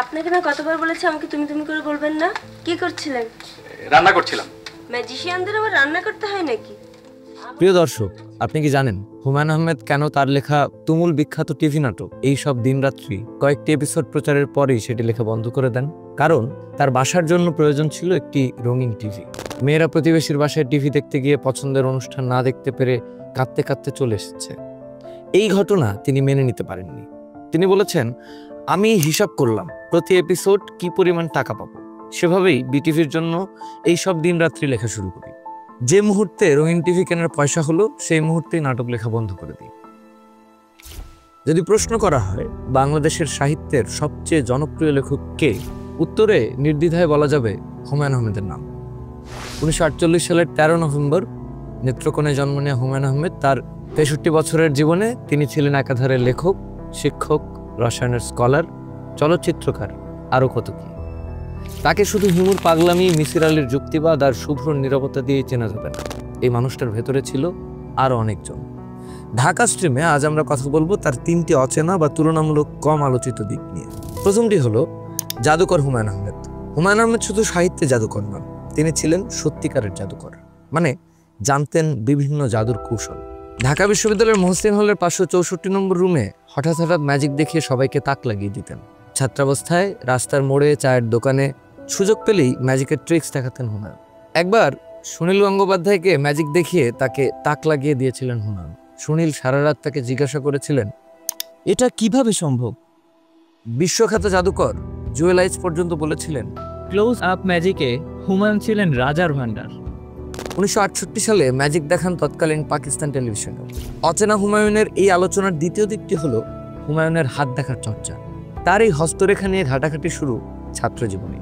আপনাকে না কতবার বলেছি আমাকে তুমি তুমি করে বলবেন না? কি করছিলেন? রান্না করছিলাম। ম্যাজিশিয়ানদের আবার রান্না করতে হয় নাকি? প্রিয় দর্শক, আপনি কি জানেন হুমায়ুন আহমেদ কেন তার লেখা তুমুল বিখ্যাত টিভি নাটক এই সব দিনরাত্রি কয়েকটি এপিসোড প্রচারের পরেই সেটি লেখা বন্ধ করে দেন? কারণ তার বাসার জন্য প্রয়োজন ছিল একটি রঙিন টিভি। মেয়েরা প্রতিবেশীর বাসায় টিভি দেখতে গিয়ে পছন্দের অনুষ্ঠান না দেখতে পেরে কাঁদতে কাঁদতে চলে এসেছে। এই ঘটনা তিনি মেনে নিতে পারেননি। তিনি বলেছেন, আমি হিসাব করলাম প্রতি এপিসোড কি পরিমাণ টাকা পাবো, সেভাবেই বিটিভির জন্য এই সব দিনরাত্রি লেখা শুরু করি। যে মুহূর্তে রঙিন টিভি কেনার পয়সা হলো সেই মুহূর্তেই নাটক লেখা বন্ধ করে দিই। যদি প্রশ্ন করা হয় বাংলাদেশের সাহিত্যের সবচেয়ে জনপ্রিয় লেখক কে, উত্তরে নির্দ্বিধায় বলা যাবে হুমায়ুন আহমেদের নাম। 1948 সালের 13 নভেম্বর নেত্রকোণে জন্ম নেওয়া হুমায়ুন আহমেদ তার 63 বছরের জীবনে তিনি ছিলেন একাধারে লেখক, শিক্ষক, রসায়নের স্কলার, চলচ্চিত্রকার, আরও কত কি। তাকে শুধু হিমুর পাগলামি, মিসির আলীর যুক্তিবাদ আর শুভ্র নীরবতা দিয়ে চেনা যাবে না। এই মানুষটার ভেতরে ছিল আরও অনেকজন। ঢাকা স্ট্রিমে আজ আমরা কথা বলবো তার 3টি অচেনা বা তুলনামূলক কম আলোচিত দিক নিয়ে। প্রথমটি হলো জাদুকর হুমায়ুন আহমেদ। হুমায়ুন আহমেদ শুধু সাহিত্যে জাদুকর নন, তিনি ছিলেন সত্যিকারের জাদুকর। মানে জানতেন বিভিন্ন জাদুর কৌশল। ঢাকা বিশ্ববিদ্যালয়ের মহসিন হলের 564 নম্বর রুমে হঠাৎ হঠাৎ ম্যাজিক দেখিয়ে সবাইকে তাক লাগিয়ে দিতেন। ছাত্রাবস্থায় রাস্তার মোড়ে, চায়ের দোকানে সুযোগ পেলেই ম্যাজিকের ট্রিক্স দেখাতেন হুমায়ুন। একবার সুনীল গঙ্গোপাধ্যায়কে ম্যাজিক দেখিয়ে তাকে তাক লাগিয়ে দিয়েছিলেন হুমায়ুন। সুনীল সারা রাত তাকে জিজ্ঞাসা করেছিলেন, এটা কিভাবে সম্ভব? বিশ্বখ্যাত জাদুকর জুয়েল আইচ পর্যন্ত বলেছিলেন, ক্লোজ আপ ম্যাজিকে হুমায়ুন ছিলেন রাজার ভান্ডার। 1968 সালে ম্যাজিক দেখান তৎকালীন পাকিস্তান টেলিভিশনে। অচেনা হুমায়ুনের এই আলোচনার দ্বিতীয় দিকটি হলো হুমায়ুনের হাত দেখার চর্চা। তার এই হস্তরেখা নিয়ে ঘাটাঘাটি শুরু ছাত্র জীবনে।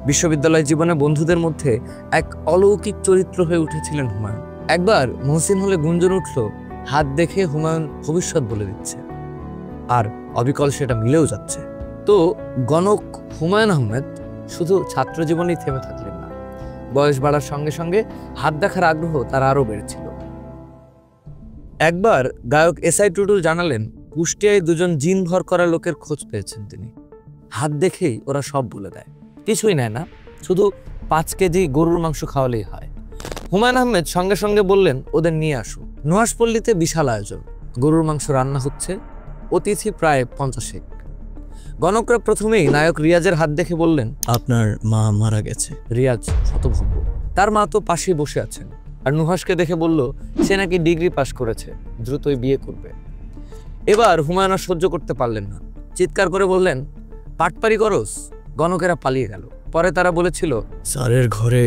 বিশ্ববিদ্যালয় জীবনে বন্ধুদের মধ্যে এক অলৌকিক চরিত্র হয়ে উঠেছিলেন হুমায়ুন। একবার মহসিন হলে গুঞ্জন উঠল, হাত দেখে হুমায়ুন ভবিষ্যৎ বলে দিচ্ছে, আর অবিকল সেটা মিলেও যাচ্ছে। তো গণক হুমায়ুন আহমেদ শুধু ছাত্র জীবনেই থেমে থাকলেন না, বয়স বাড়ার সঙ্গে সঙ্গে হাত দেখার আগ্রহ তার আরও বেড়েছিল। একবার গায়ক এসআই টুটুল জানালেন, কুষ্টিয়ায় 2জন জিন ভর করা লোকের খোঁজ পেয়েছেন তিনি। হাত দেখেই ওরা সব বলে দেয়, কিছুই নেয় না, শুধু 5 কেজি গরুর মাংস খাওয়ালেই হয়। হুমায়ুন আহমেদ সঙ্গে সঙ্গে বললেন, ওদের নিয়ে আসুন। নুহাশপল্লীতে বিশাল আয়োজন, গরুর মাংস রান্না হচ্ছে, অতিথি প্রায় 50। গণকরা প্রথমেই নায়ক রিয়াজের হাত দেখে বললেন, আপনার মা মারা গেছে। রিয়াজ হতভম্ব, তার মা তো পাশেই বসে আছেন। আর নুহাসকে দেখে বলল, সে নাকি ডিগ্রি পাশ করেছে, দ্রুতই বিয়ে করবে। এবার হুমায়ুন আর সহ্য করতে পারলেন না, চিৎকার করে বললেন, পাটপারি করস। গণকেরা পালিয়ে গেল। পরে তারা বলেছিল, স্যারের ঘরে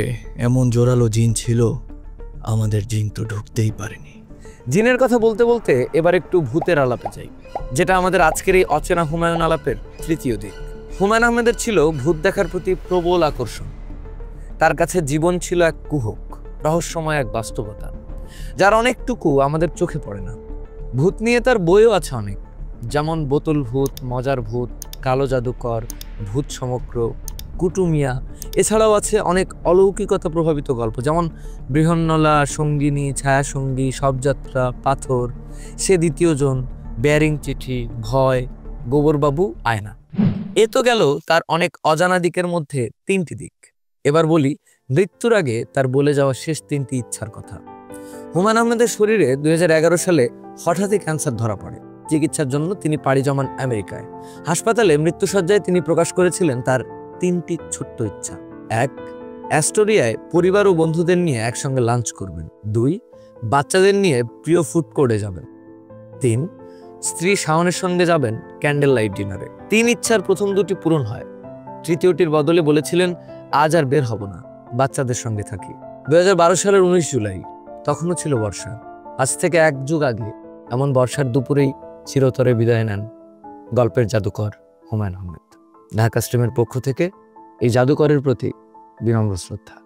এমন জোরালো জিন ছিল, আমাদের জিন তো ঢুকতেই পারেনি। জিনের কথা বলতে বলতে এবার একটু ভূতের আলাপে যাই, যেটা আমাদের আজকের এই অচেনা হুমায়ুন আলাপের তৃতীয় দিক। হুমায়ুন আহমেদের ছিল ভূত দেখার প্রতি প্রবল আকর্ষণ। তার কাছে জীবন ছিল এক কুহক, রহস্যময় এক বাস্তবতা, যার অনেকটুকু আমাদের চোখে পড়ে না। ভূত নিয়ে তার বইও আছে অনেক, যেমন বোতল ভূত, মজার ভূত, কালো জাদুকর, ভূত সমগ্র, কুটুমিয়া। এছাড়াও আছে অনেক অলৌকিকতা প্রভাবিত গল্প, যেমন বৃহন্নলা, সঙ্গিনী, ছায়াসঙ্গী, শবযাত্রা, পাথর, সে দ্বিতীয় জন, বেয়ারিং চিঠি, ভয়, গোবরবাবু, আয়না। এ তো গেল তার অনেক অজানা দিকের মধ্যে 3টি দিক। এবার বলি মৃত্যুর আগে তার বলে যাওয়া শেষ 3টি ইচ্ছার কথা। হুমায়ুন আহমেদের শরীরে 2011 সালে হঠাৎই ক্যান্সার ধরা পড়ে। চিকিৎসার জন্য তিনি পাড়ি জমান আমেরিকায়। হাসপাতালে মৃত্যুসজ্জায় তিনি প্রকাশ করেছিলেন তার 3টি ছোট্ট ইচ্ছা। 1, অ্যাস্টোরিয়ায় পরিবার ও বন্ধুদের নিয়ে একসঙ্গে লাঞ্চ করবেন। 2, বাচ্চাদের নিয়ে প্রিয় ফুড কোর্টে যাবেন। 3, স্ত্রী শাওনের সঙ্গে যাবেন ক্যান্ডেল লাইট ডিনারে। 3 ইচ্ছার প্রথম 2টি পূরণ হয়, তৃতীয়টির বদলে বলেছিলেন, আজ আর বের হব না, বাচ্চাদের সঙ্গে থাকি। 2012 সালের 19 জুলাই, তখনও ছিল বর্ষা। আজ থেকে 1 যুগ আগে এমন বর্ষার দুপুরেই চিরতরে বিদায় নেন গল্পের জাদুকর হুমায়ুন আহমেদ। ঢাকা স্ট্রিমের পক্ষ থেকে এই জাদুকরের প্রতি বিনম্র শ্রদ্ধা।